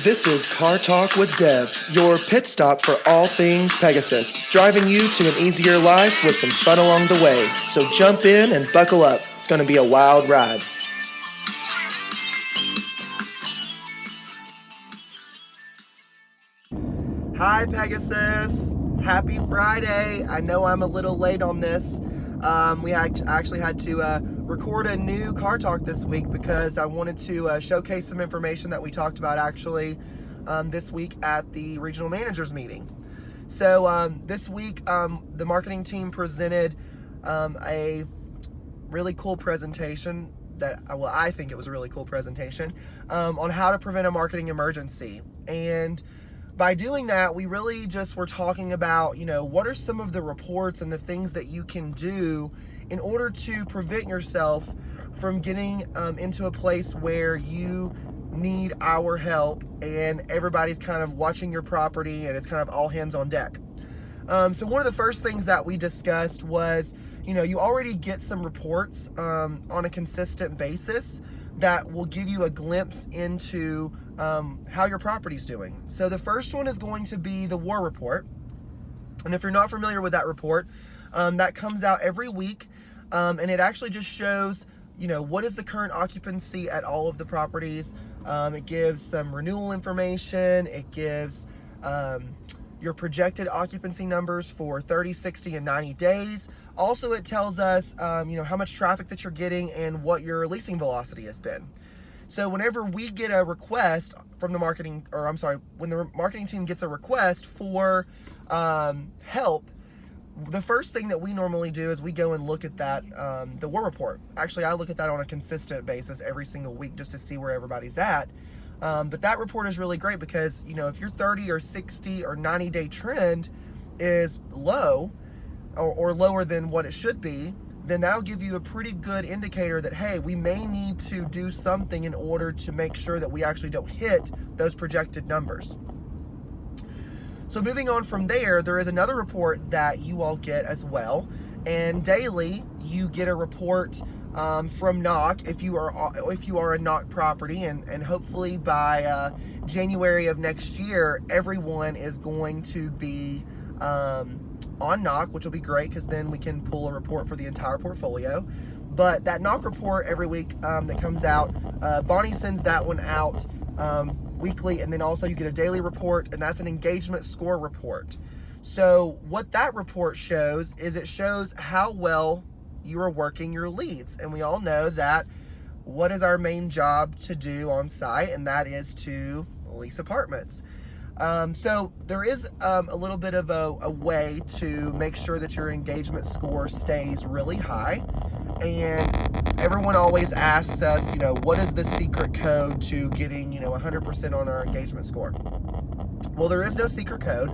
This is Car Talk with Dev, your pit stop for all things Pegasus, driving you to an easier life with some fun along the way. So jump in and buckle up. It's going to be a wild ride. Hi Pegasus, happy Friday. I know I'm a little late on this. We actually had to record a new Car Talk this week because I wanted to showcase some information that we talked about actually this week at the regional managers meeting. So this week the marketing team presented a really cool presentation I think it was a really cool presentation on how to prevent a marketing emergency. And by doing that, we really just were talking about, what are some of the reports and the things that you can do in order to prevent yourself from getting into a place where you need our help and everybody's kind of watching your property and it's kind of all hands on deck. So one of the first things that we discussed was, you already get some reports on a consistent basis that will give you a glimpse into how your property's doing. So the first one is going to be the war report. And if you're not familiar with that report, that comes out every week. And it actually just shows, what is the current occupancy at all of the properties. It gives some renewal information. It gives your projected occupancy numbers for 30, 60, and 90 days. Also, it tells us, how much traffic that you're getting and what your leasing velocity has been. So whenever we get a request from when the marketing team gets a request for help, the first thing that we normally do is we go and look at that, the war report. Actually, I look at that on a consistent basis every single week just to see where everybody's at. But that report is really great because, if your 30 or 60 or 90-day trend is low or lower than what it should be, then that'll give you a pretty good indicator that, hey, we may need to do something in order to make sure that we actually don't hit those projected numbers. So moving on from there, there is another report that you all get as well. And daily, you get a report from NOC if you are a NOC property, and hopefully by January of next year, everyone is going to be on NOC, which will be great because then we can pull a report for the entire portfolio. But that NOC report every week that comes out, Bonnie sends that one out weekly, and then also you get a daily report, and that's an engagement score report. So what that report shows is it shows how well you are working your leads. And we all know that what is our main job to do on site, and that is to lease apartments. So there is a little bit of a way to make sure that your engagement score stays really high. And everyone always asks us, what is the secret code to getting, 100% on our engagement score? Well, there is no secret code.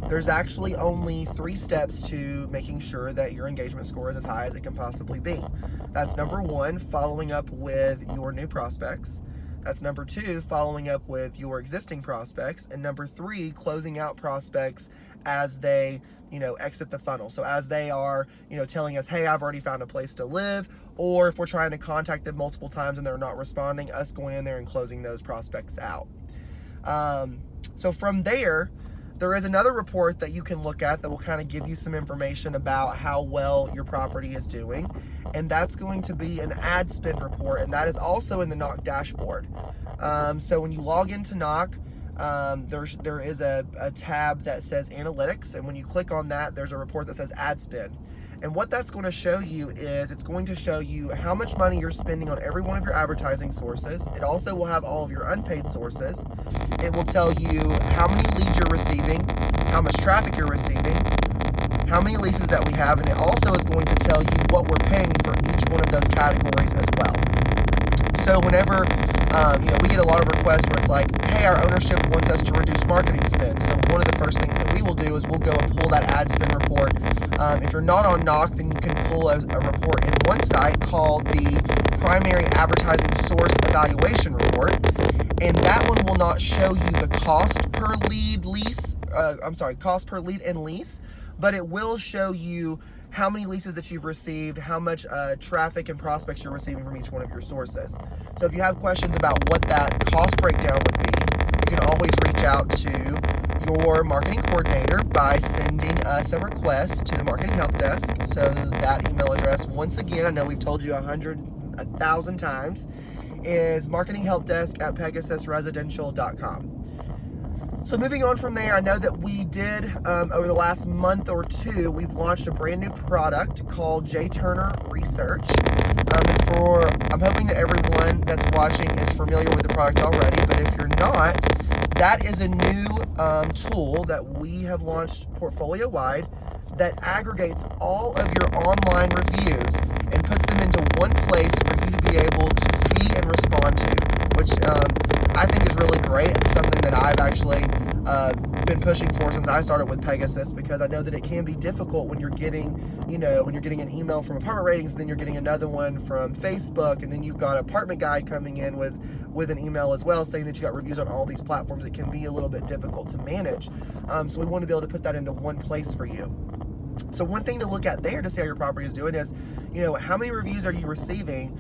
There's actually only 3 steps to making sure that your engagement score is as high as it can possibly be. That's number 1, following up with your new prospects. That's number 2, following up with your existing prospects. And number 3, closing out prospects as they, exit the funnel. So as they are, telling us, hey, I've already found a place to live, or if we're trying to contact them multiple times and they're not responding, us going in there and closing those prospects out. So from there is another report that you can look at that will kind of give you some information about how well your property is doing. And that's going to be an ad spend report, and that is also in the NOC dashboard. So when you log into NOC, there is a tab that says analytics, and when you click on that, there's a report that says ad spend. And what that's going to show you is it's going to show you how much money you're spending on every one of your advertising sources. It also will have all of your unpaid sources. It will tell you how many leads you're receiving, how much traffic you're receiving, how many leases that we have, and it also is going to tell you what we're paying for each one of those categories as well. So whenever we get a lot of requests where it's like, hey, our ownership wants us to reduce marketing spend. So one of the first things that we will do is we'll go and pull that ad spend report. If you're not on NOC, then you can pull a report in one site called the Primary Advertising Source Evaluation Report. And that one will not show you the cost per lead and lease, but it will show you how many leases that you've received, how much traffic and prospects you're receiving from each one of your sources. So if you have questions about what that cost breakdown would be, you can always reach out to your marketing coordinator by sending us a request to the marketing help desk. So that email address, once again, I know we've told you 1,000 times, is marketinghelpdesk@pegasusresidential.com. So moving on from there, I know that we did, over the last month or two, we've launched a brand new product called J Turner Research. I'm hoping that everyone that's watching is familiar with the product already, but if you're not, that is a new tool that we have launched portfolio-wide that aggregates all of your online reviews and puts them into one place for you to be able to see and respond to, which I think is really great. It's something that I've actually been pushing for since I started with Pegasus, because I know that it can be difficult when you're getting, when you're getting an email from Apartment Ratings, and then you're getting another one from Facebook, and then you've got Apartment Guide coming in with an email as well saying that you got reviews on all these platforms. It can be a little bit difficult to manage. So we want to be able to put that into one place for you. So one thing to look at there to see how your property is doing is, how many reviews are you receiving?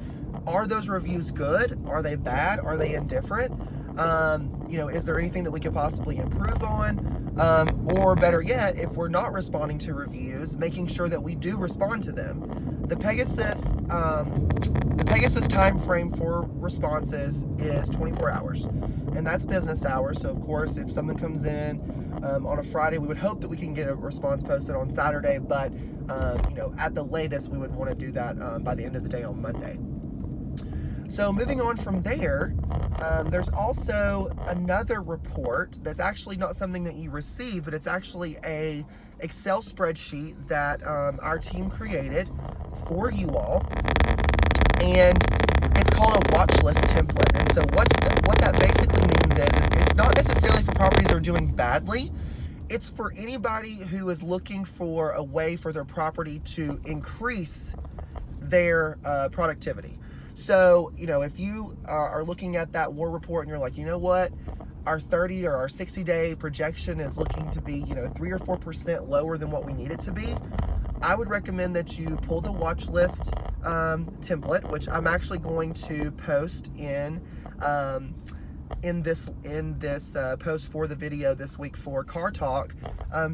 Are those reviews good? Are they bad? Are they indifferent? Is there anything that we could possibly improve on? Or better yet, if we're not responding to reviews, making sure that we do respond to them. The Pegasus time frame for responses is 24 hours, and that's business hours. So of course, if something comes in on a Friday, we would hope that we can get a response posted on Saturday, but at the latest, we would want to do that by the end of the day on Monday. So moving on from there, there's also another report that's actually not something that you receive, but it's actually a Excel spreadsheet that our team created for you all, and it's called a watch list template. And so what that basically means is it's not necessarily for properties that are doing badly. It's for anybody who is looking for a way for their property to increase their productivity. So, if you are looking at that war report and you're like, what, our 30 or our 60-day projection is looking to be, 3 or 4% lower than what we need it to be, I would recommend that you pull the watch list template, which I'm actually going to post in this post for the video this week for CarTalk,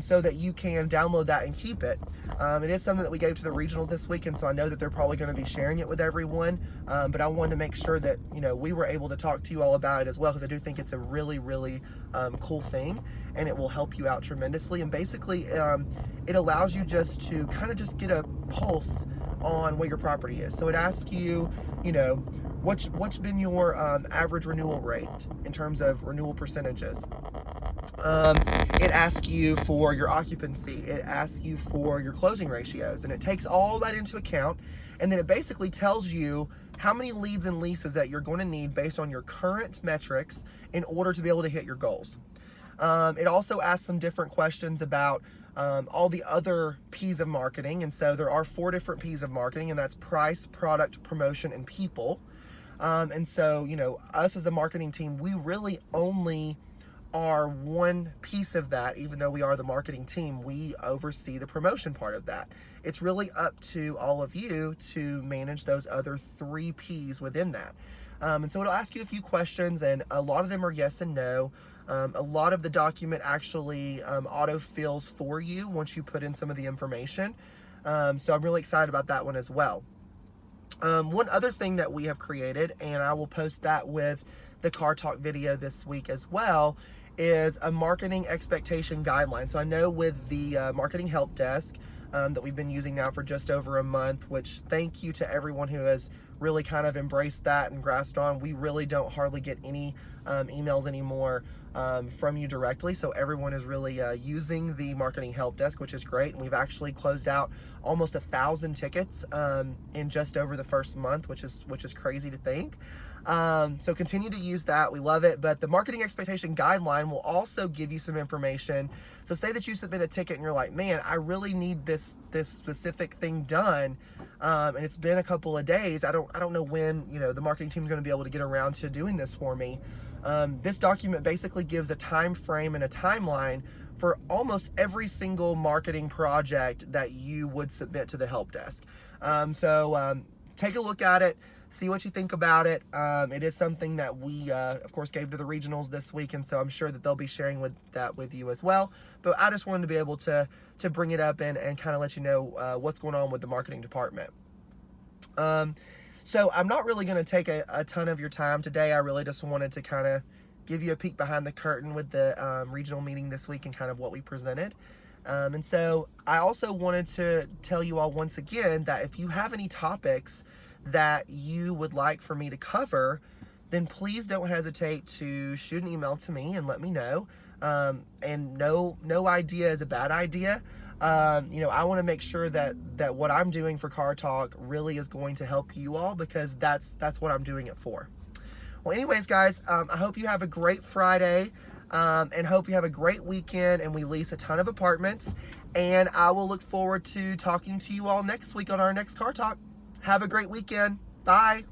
so that you can download that and keep it. It is something that we gave to the regionals this week, and so I know that they're probably going to be sharing it with everyone, but I wanted to make sure that we were able to talk to you all about it as well, because I do think it's a really, really cool thing, and it will help you out tremendously. And basically it allows you just to kind of just get a pulse on what your property is. So it asks you, what's been your average renewal rate in terms of renewal percentages. It asks you for your occupancy. It asks you for your closing ratios, and it takes all that into account, and then it basically tells you how many leads and leases that you're going to need based on your current metrics in order to be able to hit your goals. It also asks some different questions about all the other P's of marketing, and so there are 4 different P's of marketing, and that's price, product, promotion, and people. And so, us as the marketing team, we really only are one piece of that. Even though we are the marketing team, we oversee the promotion part of that. It's really up to all of you to manage those other 3 P's within that. And so it'll ask you a few questions, and a lot of them are yes and no. A lot of the document actually auto-fills for you once you put in some of the information. So I'm really excited about that one as well. One other thing that we have created, and I will post that with the CarTalk video this week as well, is a marketing expectation guideline. So I know with the marketing help desk that we've been using now for just over a month, which thank you to everyone who has really kind of embraced that and grasped on. We really don't hardly get any emails anymore from you directly, so everyone is really using the marketing help desk, which is great. And we've actually closed out almost 1,000 tickets in just over the first month, which is crazy to think. So continue to use that. We love it. But the marketing expectation guideline will also give you some information. So say that you submit a ticket and you're like, man, I really need this specific thing done, and it's been a couple of days. I don't know when the marketing team is going to be able to get around to doing this for me. This document basically gives a time frame and a timeline for almost every single marketing project that you would submit to the help desk. So take a look at it. see what you think about it. It is something that we, of course, gave to the regionals this week, and so I'm sure that they'll be sharing that with you as well. But I just wanted to be able to bring it up and kind of let you know what's going on with the marketing department. So I'm not really going to take a ton of your time today. I really just wanted to kind of give you a peek behind the curtain with the regional meeting this week and kind of what we presented. And so I also wanted to tell you all once again that if you have any topics that you would like for me to cover, then please don't hesitate to shoot an email to me and let me know. And no idea is a bad idea. I want to make sure that what I'm doing for Car Talk really is going to help you all, because that's what I'm doing it for. Well, anyways, guys, I hope you have a great Friday, and hope you have a great weekend, and we lease a ton of apartments, and I will look forward to talking to you all next week on our next Car Talk. Have a great weekend. Bye.